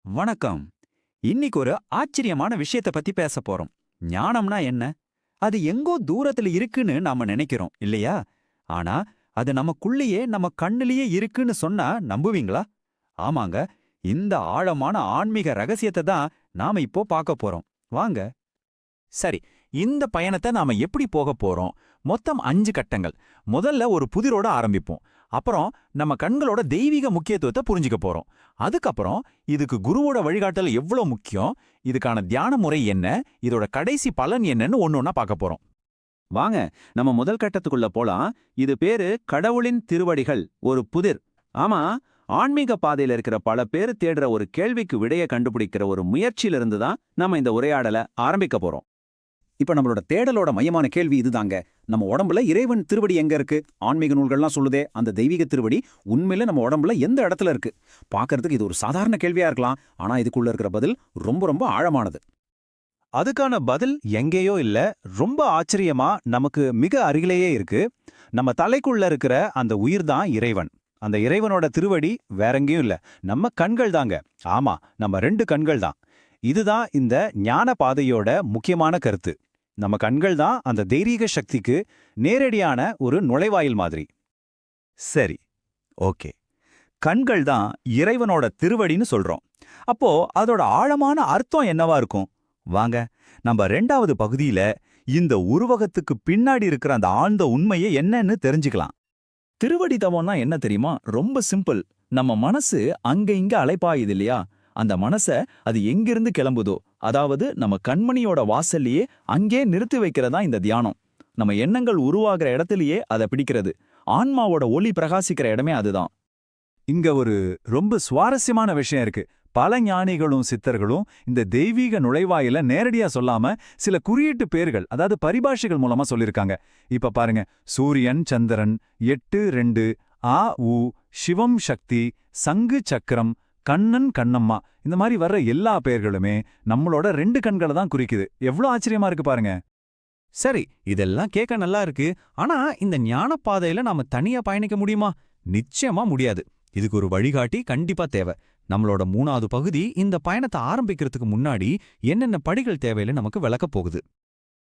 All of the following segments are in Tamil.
வணக்கம். இன்னைக்கு ஒரு ஆச்சரியமான விஷயத்த பத்தி பேச போறோம். ஞானம்னா என்ன? அது எங்கோ தூரத்துல இருக்குன்னு நாம நினைக்கிறோம், இல்லையா? ஆனா, அது நமக்குள்ளேயே நம்ம கண்ணுலயே இருக்குன்னு சொன்னா நம்புவீங்களா? ஆமாங்க. இந்த ஆழமான ஆன்மீக ரகசியத்தை தான் நாம இப்போ பார்க்க போறோம். வாங்க. சரி, இந்த பயணத்தை நாம எப்படி போக போறோம்? மொத்தம் 5 கட்டங்கள். முதல்ல ஒரு புதிரோட ஆரம்பிப்போம். அப்புறம் நம்ம கண்களோட தெய்வீக முக்கியத்துவத்தை புரிஞ்சுக்க போறோம். அதுக்கப்புறம் இதுக்கு குருவோட வழிகாட்டல் எவ்வளவு முக்கியம், இதுக்கான தியான முறை என்ன, இதோட கடைசி பலன் என்னன்னு ஒன்னொன்னா பார்க்க போறோம். வாங்க, நம்ம முதல் கட்டத்துக்குள்ள போலாம். இது பேரு கடவுளின் திருவடிகள், ஒரு புதிர். ஆமா, ஆன்மீக பாதையில இருக்கிற பல பேர் தேடுற ஒரு கேள்விக்கு விடைய கண்டுபிடிக்கிற ஒரு முயற்சியில இருந்து தான் நம்ம இந்த உரையாடலை ஆரம்பிக்க போறோம். இப்ப நம்மளோட தேடலோட மையமான கேள்வி இதுதாங்க. நம்ம உடம்புல இறைவன் திருவடி எங்க இருக்கு? ஆன்மீக நூல்கள்லாம் சொல்லுதே, அந்த தெய்வீக திருவடி உண்மையில நம்ம உடம்புல எந்த இடத்துல இருக்கு? பார்க்கறதுக்கு இது ஒரு சாதாரண கேள்வியா இருக்கலாம், ஆனா இதுக்குள்ள இருக்கிற பதில் ரொம்ப ரொம்ப ஆழமானது. அதுக்கான பதில் எங்கேயோ இல்ல, ரொம்ப ஆச்சரியமா நமக்கு மிக அருகிலேயே இருக்கு. நம்ம தலைக்குள்ள இருக்கிற அந்த உயிர் தான் இறைவன். அந்த இறைவனோட திருவடி வேறெங்கேயும் இல்ல, நம்ம கண்கள் தாங்க. ஆமா, நம்ம 2 கண்கள் தான். இதுதான் இந்த ஞான பாதையோட முக்கியமான கருத்து. நம்ம கண்கள் தான் அந்த தெய்வீக சக்திக்கு நேரடியான ஒரு நுழைவாயில் மாதிரி. சரி, ஓகே. கண்கள் தான் இறைவனோட திருவடின்னு சொல்றோம். அப்போ அதோட ஆழமான அர்த்தம் என்னவா இருக்கும்? வாங்க, நம்ம 2வது பகுதியில இந்த உருவகத்துக்கு பின்னாடி இருக்கிற அந்த ஆழ்ந்த உண்மையை என்னன்னு தெரிஞ்சுக்கலாம். திருவடி தவம்னா என்ன தெரியுமா? ரொம்ப சிம்பிள். நம்ம மனசு அங்க இங்க அலைப்பாயுது இல்லையா? அந்த மனச அது எங்கிருந்து கிளம்புதோ, அதாவது நம்ம கண்மணியோட வாசல்லையே அங்கே நிறுத்தி வைக்கிறதா இந்த தியானம். நம்ம எண்ணங்கள் உருவாகிற இடத்துலயே அதை பிடிக்கிறது. ஆன்மாவோட ஒளி பிரகாசிக்கிற இடமே அதுதான். இங்க ஒரு ரொம்ப சுவாரஸ்யமான விஷயம் இருக்கு. பல ஞானிகளும் சித்தர்களும் இந்த தெய்வீக நுழைவாயில நேரடியா சொல்லாம சில குறியீட்டு பேர்கள், அதாவது பரிபாஷைகள் மூலமா சொல்லிருக்காங்க. இப்ப பாருங்க, சூரியன், சந்திரன், 8, 2, ஆ உ, சிவம் சக்தி, சங்கு சக்கரம், கண்ணன் கண்ணம்மா, இந்த மாதிரி வர்ற எல்லா பெயர்களுமே நம்மளோட 2 கண்களை தான் குறிக்குது. எவ்வளவு ஆச்சரியமா இருக்கு பாருங்க. சரி, இதெல்லாம் கேட்க நல்லா இருக்கு. ஆனா இந்த ஞான பாதையில நாம தனியா பயணிக்க முடியுமா? நிச்சயமா முடியாது. இதுக்கு ஒரு வழிகாட்டி கண்டிப்பா தேவை. நம்மளோட 3வது பகுதி இந்த பயணத்தை ஆரம்பிக்கிறதுக்கு முன்னாடி என்னென்ன படிகள் தேவையில நமக்கு விளக்கப் போகுது.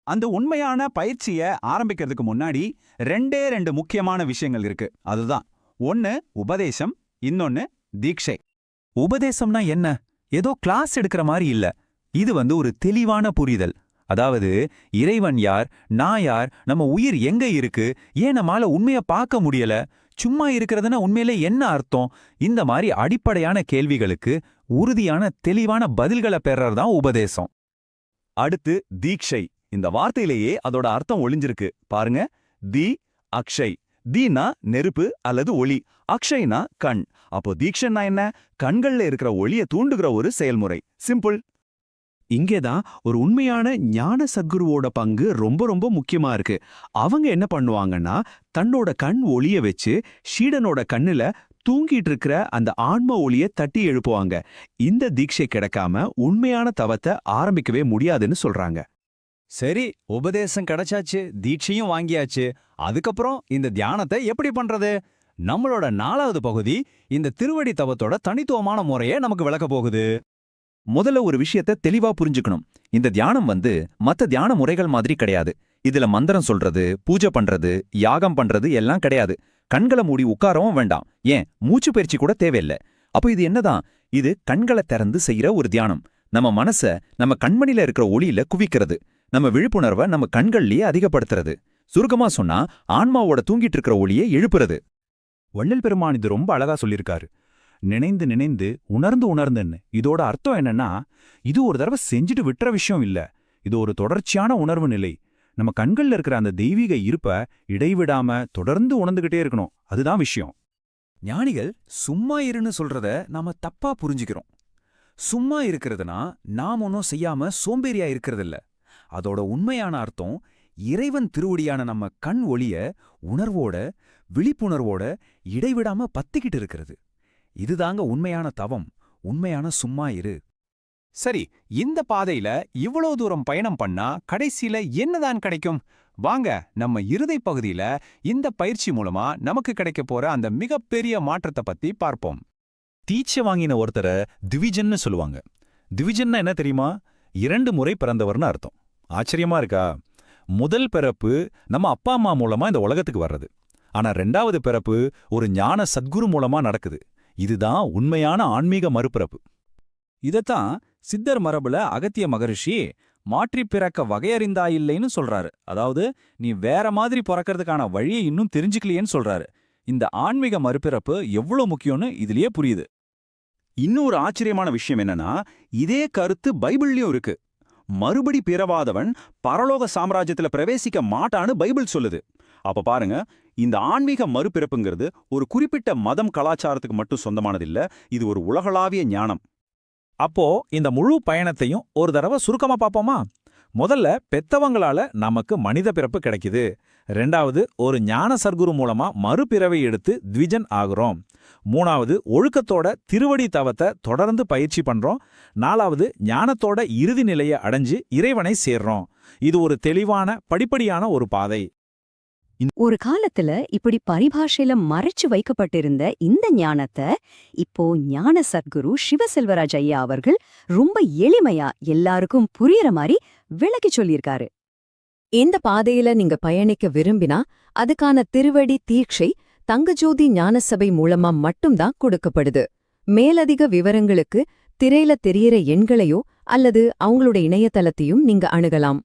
அந்த உண்மையான பயிற்சிய ஆரம்பிக்கிறதுக்கு முன்னாடி 2 முக்கியமான விஷயங்கள் இருக்கு. அதுதான், ஒன்னு உபதேசம், இன்னொன்னு தீட்சை. உபதேசம்னா என்ன? ஏதோ கிளாஸ் எடுக்கிற மாதிரி இல்ல. இது ஒரு தெளிவான புரிதல். அதாவது இறைவன் யார், நான் யார், நம்ம உயிர் எங்க இருக்கு, ஏன் நம்மால உண்மைய பார்க்க முடியல, சும்மா இருக்கிறதுனா உண்மையிலே என்ன அர்த்தம், இந்த மாதிரி அடிப்படையான கேள்விகளுக்கு உறுதியான தெளிவான பதில்களை பெறறதுதான் உபதேசம். அடுத்து தீட்சை. இந்த வார்த்தையிலேயே அதோட அர்த்தம் ஒளிஞ்சிருக்கு பாருங்க. தி அக்ஷய். தீனா நெருப்பு அல்லது ஒளி, அக்ஷய்னா கண். அப்போ தீட்சைன்னா என்ன? கண்கள்ல இருக்கிற ஒளிய தூண்டுகிற ஒரு செயல்முறை. சிம்பிள். இங்கேதான் ஒரு உண்மையான ஞான சத்குருவோட பங்கு ரொம்ப ரொம்ப முக்கியமா இருக்கு. அவங்க என்ன பண்ணுவாங்கன்னா, தன்னோட கண் ஒளிய வச்சு ஷீடனோட கண்ணுல தூங்கிட்டு இருக்கிற அந்த ஆன்ம ஒளிய தட்டி எழுப்புவாங்க. இந்த தீட்சை கிடைக்காம உண்மையான தவத்தை ஆரம்பிக்கவே முடியாதுன்னு சொல்றாங்க. சரி, உபதேசம் கிடைச்சாச்சு, தீட்சையும் வாங்கியாச்சு. அதுக்கப்புறம் இந்த தியானத்தை எப்படி பண்றது? நம்மளோட 4வது பகுதி இந்த திருவடி தவத்தோட தனித்துவமான முறையை நமக்கு விளக்க போகுது. முதல்ல ஒரு விஷயத்த தெளிவா புரிஞ்சுக்கணும். இந்த தியானம் மத்த தியான முறைகள் மாதிரி கிடையாது. இதுல மந்திரம் சொல்றது, பூஜை பண்றது, யாகம் பண்றது எல்லாம் கிடையாது. கண்களை மூடி உட்காரவும் வேண்டாம். ஏன், மூச்சு பயிற்சி கூட தேவையில்லை. அப்போ இது என்னதான்? இது கண்களை திறந்து செய்யற ஒரு தியானம். நம்ம மனச நம்ம கண்மணில இருக்கிற ஒளியில குவிக்கிறது. நம்ம விழிப்புணர்வை நம்ம கண்கள்லயே அதிகப்படுத்துறது. சுருக்கமா சொன்னா, ஆன்மாவோட தூங்கிட்டு இருக்கிற ஒளியை எழுப்புறது. வள்ளல் பெருமான் இது ரொம்ப அழகா சொல்லியிருக்காரு. நினைந்து நினைந்து உணர்ந்து உணர்ந்துன்னு. இதோட அர்த்தம் என்னன்னா, இது ஒரு தடவை செஞ்சுட்டு விட்டுற விஷயம் இல்ல. இது ஒரு தொடர்ச்சியான உணர்வு நிலை. நம்ம கண்கள்ல இருக்கிற அந்த தெய்வீக இருப்ப இடைவிடாம தொடர்ந்து உணர்ந்துகிட்டே இருக்கணும். அதுதான் விஷயம். ஞானிகள் சும்மா இருன்னு சொல்றத நாம தப்பா புரிஞ்சுக்கிறோம். சும்மா இருக்கிறதுனா நாம் ஒன்னும் செய்யாம சோம்பேறியா இருக்கிறதில்ல. அதோட உண்மையான அர்த்தம், இறைவன் திருவடியான நம்ம கண் ஒளிய உணர்வோட, விழிப்புணர்வோட இடைவிடாம பத்திக்கிட்டு இருக்கிறது. இதுதாங்க உண்மையான தவம், உண்மையான சும்மா இரு. சரி, இந்த பாதையில இவ்வளவு தூரம் பயணம் பண்ணா கடைசியில என்னதான் கிடைக்கும்? வாங்க, நம்ம இறுதி பகுதியில இந்த பயிற்சி மூலமா நமக்கு கிடைக்க போற அந்த மிகப்பெரிய மாற்றத்தை பத்தி பார்ப்போம். தீட்சை வாங்கின ஒருத்தரை திவிஜன்னு சொல்லுவாங்க. திவிஜன்னா என்ன தெரியுமா? 2 முறை பிறந்தவர்னு அர்த்தம். ஆச்சரியமா இருக்கா? முதல் பிறப்பு நம்ம அப்பா அம்மா மூலமா இந்த உலகத்துக்கு வர்றது. ஆனா 2வது பிறப்பு ஒரு ஞான சத்குரு மூலமா நடக்குது. இதுதான் உண்மையான ஆன்மீக மறுபிறப்பு. இதத்தான் சித்தர் மரபுல அகத்திய மகரிஷி மாற்றி பிறக்க வகையறிந்தாயில்லைன்னு சொல்றாரு. அதாவது நீ வேற மாதிரி பிறக்கிறதுக்கான வழியை இன்னும் தெரிஞ்சுக்கலையேன்னு சொல்றாரு. இந்த ஆன்மீக மறுபிறப்பு எவ்வளவு முக்கியம்னு இதுலயே புரியுது. இன்னொரு ஆச்சரியமான விஷயம் என்னன்னா, இதே கருத்து பைபிள்லயும் இருக்கு. மறுபடி பிறவாதவன் பரலோக சாம்ராஜ்யத்துல பிரவேசிக்க மாட்டான்னு பைபிள் சொல்லுது. அப்ப பாருங்க, இந்த ஆன்மீக மறுபிறப்புங்கிறது ஒரு குறிப்பிட்ட மதம் கலாச்சாரத்துக்கு மட்டும் சொந்தமானதில்ல, இது ஒரு உலகளாவிய ஞானம். அப்போ இந்த முழு பயணத்தையும் ஒரு தடவை சுருக்கமா பாப்போமா? முதல்ல பெத்தவங்களால நமக்கு மனித பிறப்பு கிடைக்குது. 2வது ஒரு ஞான சர்க்குரு மூலமா மறுபிறவை எடுத்து த்விஜன் ஆகுறோம். 3வது ஒழுக்கத்தோட திருவடி தவத்தை தொடர்ந்து பயிற்சி பண்றோம். 4வது ஞானத்தோட இறுதி நிலையை அடைஞ்சு இறைவனை சேர்றோம். இது ஒரு தெளிவான படிப்படியான ஒரு பாதை. ஒரு காலத்துல இப்படி பரிபாஷையில மறைச்சு வைக்கப்பட்டிருந்த இந்த ஞானத்தை இப்போ ஞான சத்குரு சிவசெல்வராஜ் ஐயா அவர்கள் ரொம்ப எளிமையா எல்லாருக்கும் புரியற மாதிரி விளக்கி சொல்லியிருக்காரு. இந்த பாதையில நீங்க பயணிக்க விரும்பினா அதுக்கான திருவடி தீட்சை தங்கஜோதி ஞானசபை மூலமா மட்டும்தான் கொடுக்கப்படுது. மேலதிக விவரங்களுக்கு திரையில தெரியற எண்களையோ அல்லது அவங்களோட இணையதளத்தையும் நீங்க அணுகலாம்.